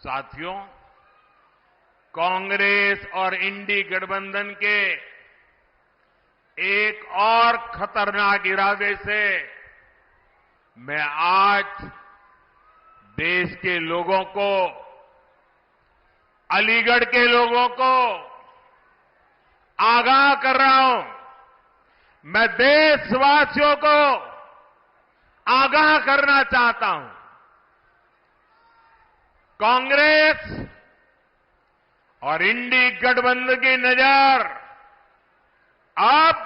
साथियों, कांग्रेस और इंडी गठबंधन के एक और खतरनाक इरादे से मैं आज देश के लोगों को, अलीगढ़ के लोगों को आगाह कर रहा हूं। मैं देशवासियों को आगाह करना चाहता हूं। कांग्रेस और इंडी गठबंधन की नजर अब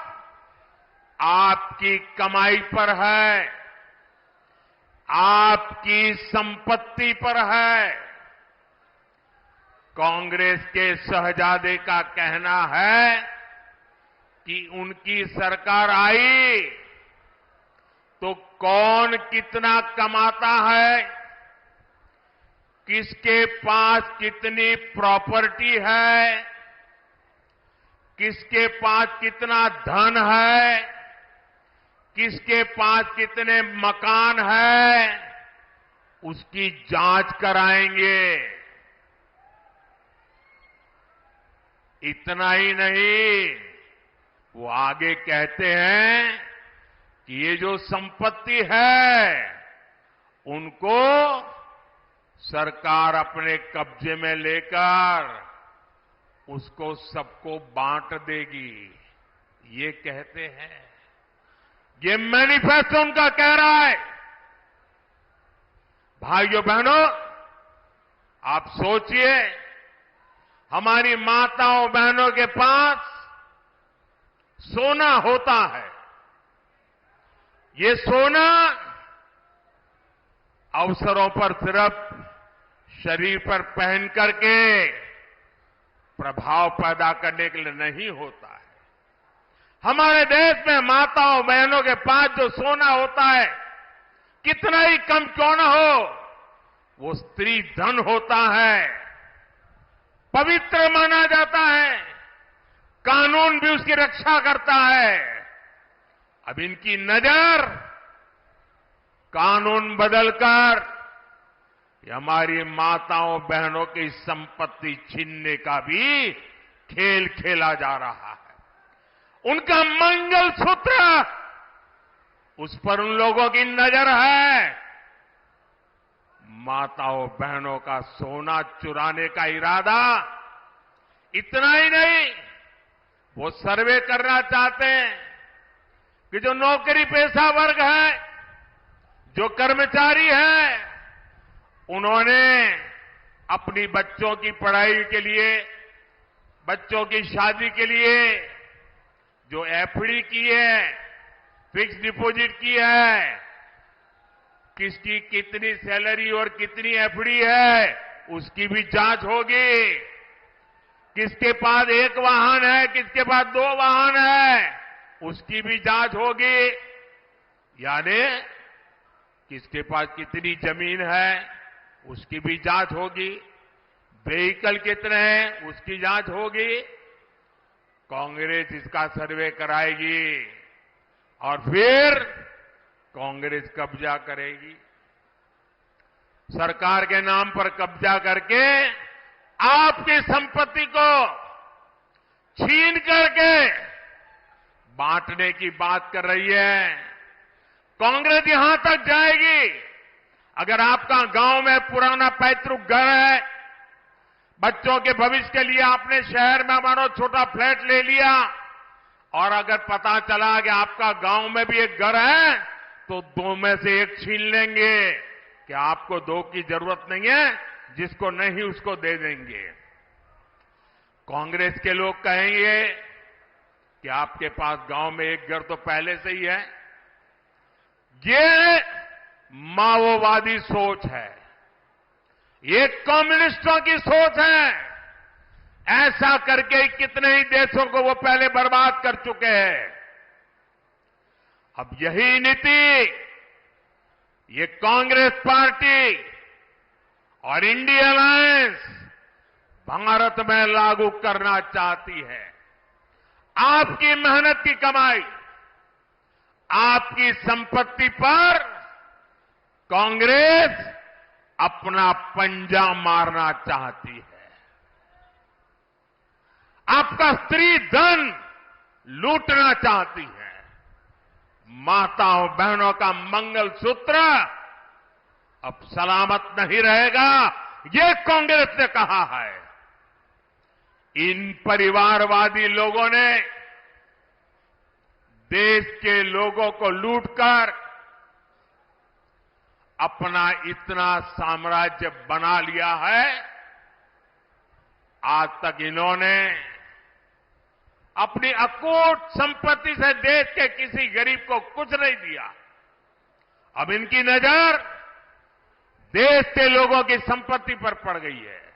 आपकी कमाई पर है, आपकी संपत्ति पर है। कांग्रेस के शहजादे का कहना है कि उनकी सरकार आई तो कौन कितना कमाता है, किसके पास कितनी प्रॉपर्टी है, किसके पास कितना धन है, किसके पास कितने मकान है, उसकी जांच कराएंगे। इतना ही नहीं, वो आगे कहते हैं कि ये जो संपत्ति है उनको सरकार अपने कब्जे में लेकर उसको सबको बांट देगी, ये कहते हैं। ये मैनिफेस्टो उनका कह रहा है। भाइयों बहनों, आप सोचिए, हमारी माताओं बहनों के पास सोना होता है। ये सोना अवसरों पर सिर्फ शरीर पर पहन करके प्रभाव पैदा करने के लिए नहीं होता है। हमारे देश में माताओं बहनों के पास जो सोना होता है, कितना ही कम क्यों न हो, वो स्त्री धन होता है, पवित्र माना जाता है, कानून भी उसकी रक्षा करता है। अब इनकी नजर कानून बदलकर हमारी माताओं बहनों की संपत्ति छीनने का भी खेल खेला जा रहा है। उनका मंगलसूत्र, उस पर उन लोगों की नजर है। माताओं बहनों का सोना चुराने का इरादा। इतना ही नहीं, वो सर्वे करना चाहते हैं कि जो नौकरी पेशा वर्ग है, जो कर्मचारी है, उन्होंने अपनी बच्चों की पढ़ाई के लिए, बच्चों की शादी के लिए जो एफडी की है, फिक्स डिपॉजिट की है, किसकी कितनी सैलरी और कितनी एफडी है, उसकी भी जांच होगी। किसके पास एक वाहन है, किसके पास 2 वाहन है, उसकी भी जांच होगी। यानी किसके पास कितनी जमीन है, उसकी भी जांच होगी। व्हीकल कितने हैं, उसकी जांच होगी। कांग्रेस इसका सर्वे कराएगी और फिर कांग्रेस कब्जा करेगी। सरकार के नाम पर कब्जा करके आपकी संपत्ति को छीन करके बांटने की बात कर रही है। कांग्रेस यहां तक जाएगी, अगर आपका गांव में पुराना पैतृक घर है, बच्चों के भविष्य के लिए आपने शहर में मानो छोटा फ्लैट ले लिया, और अगर पता चला कि आपका गांव में भी एक घर है, तो 2 में से 1 छीन लेंगे कि आपको 2 की जरूरत नहीं है, जिसको नहीं उसको दे देंगे। कांग्रेस के लोग कहेंगे कि आपके पास गांव में एक घर तो पहले से ही है। ये माओवादी सोच है, ये कम्युनिस्टों की सोच है। ऐसा करके कितने ही देशों को वो पहले बर्बाद कर चुके हैं। अब यही नीति ये कांग्रेस पार्टी और इंडिया अलायंस भारत में लागू करना चाहती है। आपकी मेहनत की कमाई, आपकी संपत्ति पर कांग्रेस अपना पंजा मारना चाहती है। आपका स्त्री धन लूटना चाहती है। माताओं बहनों का मंगलसूत्र अब सलामत नहीं रहेगा, ये कांग्रेस ने कहा है। इन परिवारवादी लोगों ने देश के लोगों को लूटकर अपना इतना साम्राज्य बना लिया है। आज तक इन्होंने अपनी अकूट संपत्ति से देश के किसी गरीब को कुछ नहीं दिया। अब इनकी नजर देश के लोगों की संपत्ति पर पड़ गई है।